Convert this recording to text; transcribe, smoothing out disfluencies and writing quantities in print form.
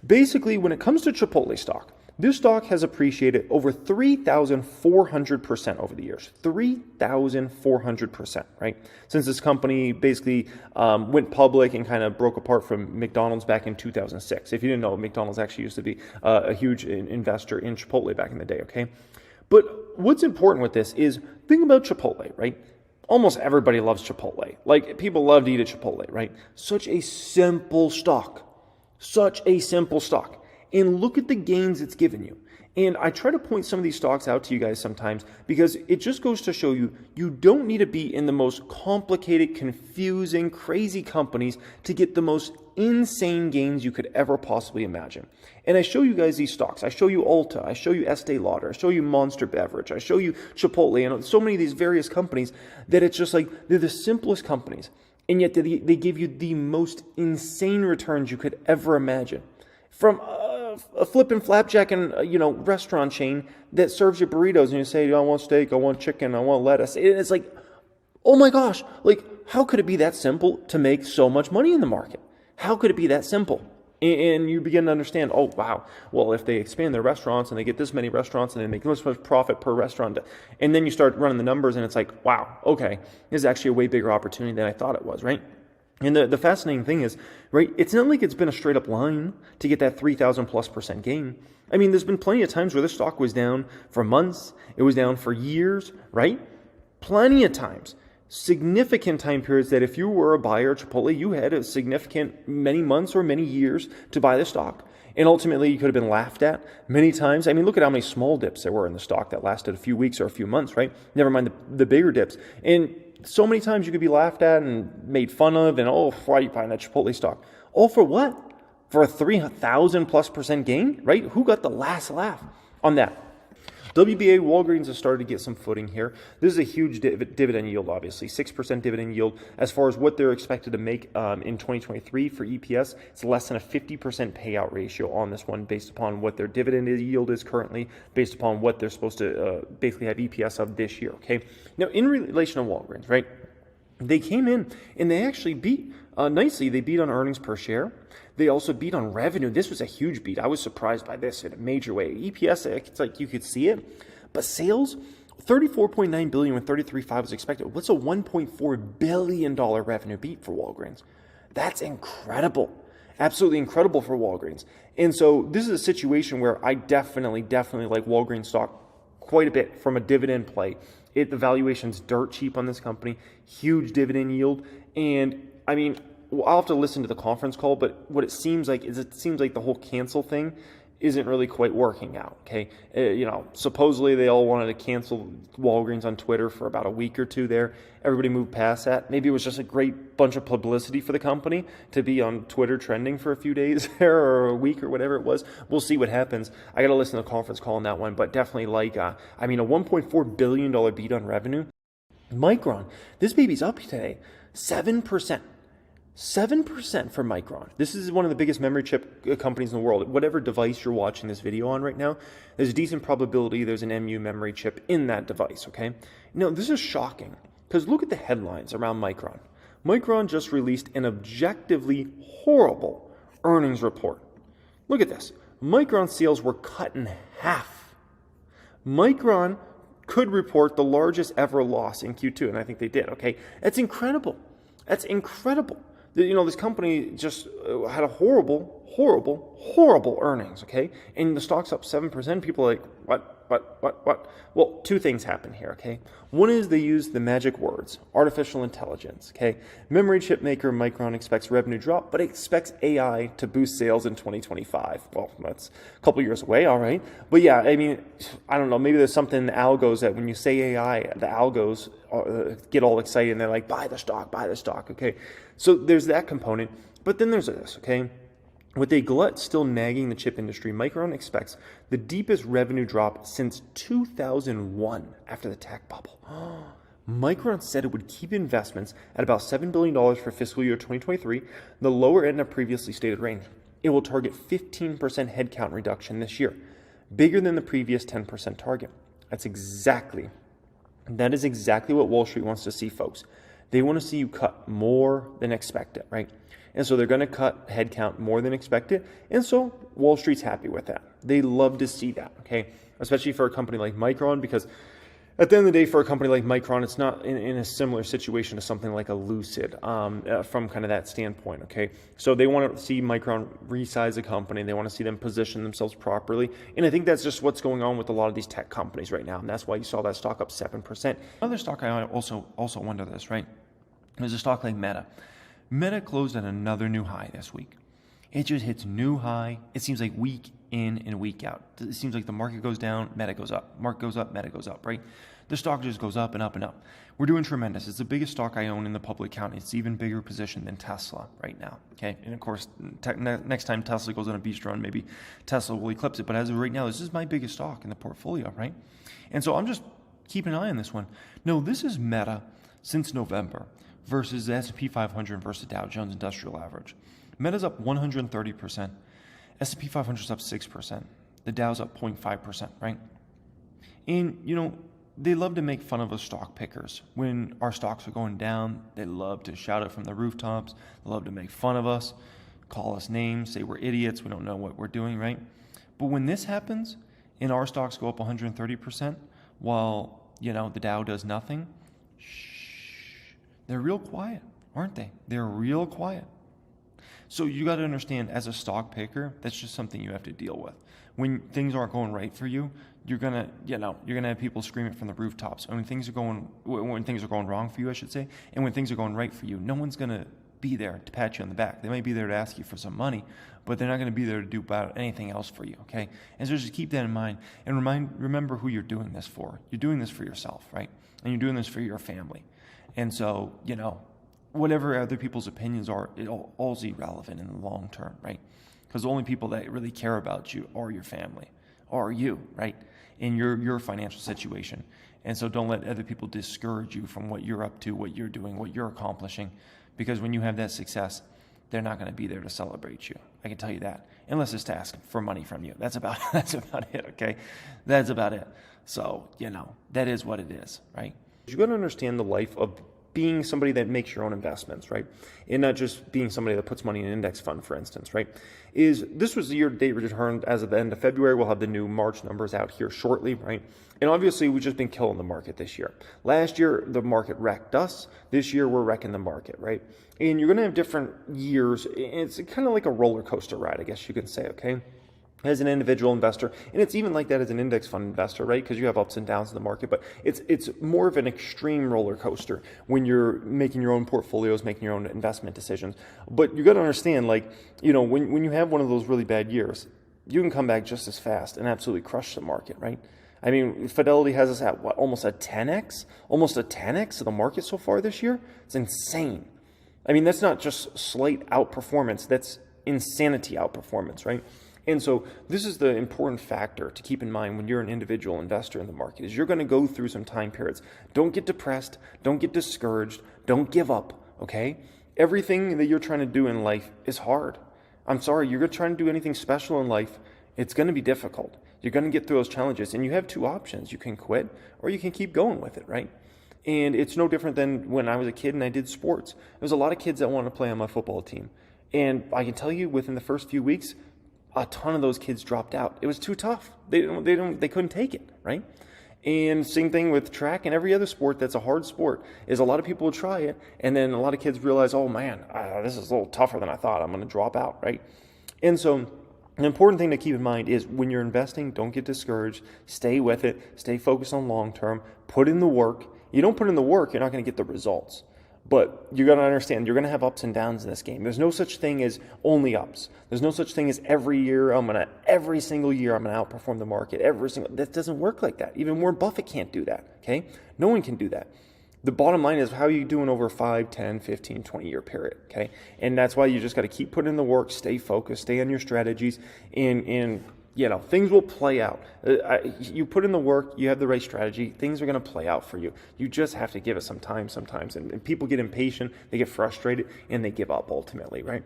Basically, when it comes to Chipotle stock, this stock has appreciated over 3,400% over the years. 3,400%, right? Since this company basically went public and kind of broke apart from McDonald's back in 2006. If you didn't know, McDonald's actually used to be a huge investor in Chipotle back in the day, okay? But what's important with this is, think about Chipotle, right? Almost everybody loves Chipotle. Like, people love to eat at Chipotle, right? Such a simple stock. Such a simple stock. And look at the gains it's given you. And I try to point some of these stocks out to you guys sometimes because it just goes to show you, you don't need to be in the most complicated, confusing, crazy companies to get the most insane gains you could ever possibly imagine. And I show you guys these stocks. I show you Ulta. I show you Estee Lauder. I show you Monster Beverage. I show you Chipotle and so many of these various companies that it's just like they're the simplest companies. And yet they give you the most insane returns you could ever imagine. From a flippin' flapjack and restaurant chain that serves you burritos and you say, I want steak, I want chicken, I want lettuce. And it's like, oh my gosh, like how could it be that simple to make so much money in the market? How could it be that simple? And you begin to understand, oh, wow, well, if they expand their restaurants and they get this many restaurants and they make this much profit per restaurant, and then you start running the numbers and it's like, wow, okay, this is actually a way bigger opportunity than I thought it was, right? And the fascinating thing is, right, it's not like it's been a straight up line to get that 3,000+% gain. I mean, there's been plenty of times where the stock was down for months, it was down for years, right? Plenty of times. Significant time periods that if you were a buyer at Chipotle, you had a significant many months or many years to buy the stock. And ultimately, you could have been laughed at many times. I mean, look at how many small dips there were in the stock that lasted a few weeks or a few months, right? Never mind the bigger dips. And so many times you could be laughed at and made fun of and, oh, why are you buying that Chipotle stock? All for what? For a 3,000+% gain, right? Who got the last laugh on that? WBA, Walgreens has started to get some footing here. This is a huge dividend yield, obviously, 6% dividend yield. As far as what they're expected to make in 2023 for EPS, it's less than a 50% payout ratio on this one based upon what their dividend yield is currently, based upon what they're supposed to basically have EPS of this year, okay? Now, in relation to Walgreens, right, they came in and they actually beat nicely. They beat on earnings per share. They also beat on revenue. This was a huge beat. I was surprised by this in a major way. EPS, it's like you could see it. But sales, $34.9 billion when $33.5 was expected. What's a $1.4 billion revenue beat for Walgreens? That's incredible. Absolutely incredible for Walgreens. And so this is a situation where I definitely like Walgreens stock quite a bit from a dividend play. The valuation's dirt cheap on this company, huge dividend yield. And I mean, I'll have to listen to the conference call, but what it seems like is the whole cancel thing isn't really quite working out, okay? Supposedly they all wanted to cancel Walgreens on Twitter for about a week or two there. Everybody moved past that. Maybe it was just a great bunch of publicity for the company to be on Twitter trending for a few days there or a week or whatever it was. We'll see what happens. I got to listen to the conference call on that one, but definitely a $1.4 billion beat on revenue. Micron, this baby's up today, 7%. 7% for Micron. This is one of the biggest memory chip companies in the world. Whatever device you're watching this video on right now, there's a decent probability there's an MU memory chip in that device, okay? Now, this is shocking because look at the headlines around Micron. Micron just released an objectively horrible earnings report. Look at this. Micron sales were cut in half. Micron could report the largest ever loss in Q2, and I think they did, okay? That's incredible. That's incredible. This company just had a horrible earnings, okay? And the stock's up 7%. People are like, what? Well, two things happen here, okay? One is they use the magic words, artificial intelligence, okay? Memory chip maker Micron expects revenue drop, but expects AI to boost sales in 2025. Well, that's a couple years away, all right? But yeah, I mean, I don't know, maybe there's something in the algos that when you say AI, the algos get all excited and they're like, buy the stock, okay? So there's that component, but then there's this, okay? With a glut still nagging the chip industry, Micron expects the deepest revenue drop since 2001 after the tech bubble. Micron said it would keep investments at about $7 billion for fiscal year 2023, the lower end of previously stated range. It will target 15% headcount reduction this year, bigger than the previous 10% target. That is exactly what Wall Street wants to see, folks. They want to see you cut more than expected, right? And so they're going to cut headcount more than expected. And so Wall Street's happy with that. They love to see that, okay? Especially for a company like Micron, because at the end of the day, for a company like Micron, it's not in a similar situation to something like a Lucid from kind of that standpoint, okay? So they want to see Micron resize a company. They want to see them position themselves properly. And I think that's just what's going on with a lot of these tech companies right now. And that's why you saw that stock up 7%. Another stock I also wonder this, right? There's a stock like Meta. Meta closed at another new high this week. It just hits new high. It seems like week in and week out. It seems like the market goes down, Meta goes up. Market goes up, Meta goes up, right? The stock just goes up and up and up. We're doing tremendous. It's the biggest stock I own in the public account. It's even bigger position than Tesla right now, okay? And of course, next time Tesla goes on a beach run, maybe Tesla will eclipse it. But as of right now, this is my biggest stock in the portfolio, right? And so I'm just keeping an eye on this one. No, this is Meta since November versus the S&P 500 versus Dow Jones Industrial Average. Meta's up 130%. S&P 500 is up 6%. The Dow's up 0.5%, right? And, you know, they love to make fun of us stock pickers. When our stocks are going down, they love to shout it from the rooftops. They love to make fun of us, call us names, say we're idiots, we don't know what we're doing, right? But when this happens and our stocks go up 130% while, you know, the Dow does nothing, they're real quiet, aren't they? They're real quiet. So you got to understand, as a stock picker, that's just something you have to deal with. When things aren't going right for you, you're gonna have people screaming from the rooftops. And when things are going wrong for you, I should say, and when things are going right for you, no one's gonna be there to pat you on the back. They might be there to ask you for some money, but they're not going to be there to do about anything else for you, okay? And so just keep that in mind, and remember who you're doing this for. You're doing this for yourself, right? And you're doing this for your family. And so, you know, whatever other people's opinions are, it'll all's irrelevant in the long term, right? Because the only people that really care about you are your family, or you, right? In your financial situation. And so don't let other people discourage you from what you're up to, what you're doing, what you're accomplishing. Because when you have that success, they're not going to be there to celebrate you. I can tell you that. Unless it's to ask for money from you. That's about it, okay? That's about it. So, you know, that is what it is, right? You got to understand the life of being somebody that makes your own investments, right? And not just being somebody that puts money in an index fund, for instance, right? This was the year-to-date return as of the end of February. We'll have the new March numbers out here shortly, right? And obviously, we've just been killing the market this year. Last year, the market wrecked us. This year, we're wrecking the market, right? And you're going to have different years. It's kind of like a roller coaster ride, I guess you could say, okay? As an individual investor, and it's even like that as an index fund investor, right? Because you have ups and downs in the market, but it's more of an extreme roller coaster when you're making your own portfolios, making your own investment decisions. But you got to understand, like, you know, when you have one of those really bad years, you can come back just as fast and absolutely crush the market, right? I mean, Fidelity has us at what, almost a 10x of the market so far this year. It's insane. I mean, that's not just slight outperformance, that's insanity outperformance, right? And so this is the important factor to keep in mind when you're an individual investor in the market, is you're going to go through some time periods. Don't get depressed. Don't get discouraged. Don't give up, okay? Everything that you're trying to do in life is hard. I'm sorry, you're trying to do anything special in life, it's going to be difficult. You're going to get through those challenges, and you have two options. You can quit, or you can keep going with it, right? And it's no different than when I was a kid and I did sports. There was a lot of kids that wanted to play on my football team. And I can tell you, within the first few weeks, a ton of those kids dropped out. It was too tough. They couldn't take it, right? And same thing with track and every other sport that's a hard sport, is a lot of people will try it, and then a lot of kids realize, oh man, this is a little tougher than I thought. I'm going to drop out, right? And so an important thing to keep in mind is when you're investing, don't get discouraged. Stay with it. Stay focused on long term. Put in the work. You don't put in the work, you're not going to get the results. But you got to understand, you're going to have ups and downs in this game. There's no such thing as only ups. There's no such thing as every single year I'm going to outperform the market. That doesn't work like that. Even Warren Buffett can't do that, okay? No one can do that. The bottom line is, how are you doing over a 5, 10, 15, 20-year period, okay? And that's why you just got to keep putting in the work, stay focused, stay on your strategies, and you know, things will play out. You put in the work, you have the right strategy, things are going to play out for you. You just have to give it some time sometimes. And people get impatient, they get frustrated, and they give up ultimately, right?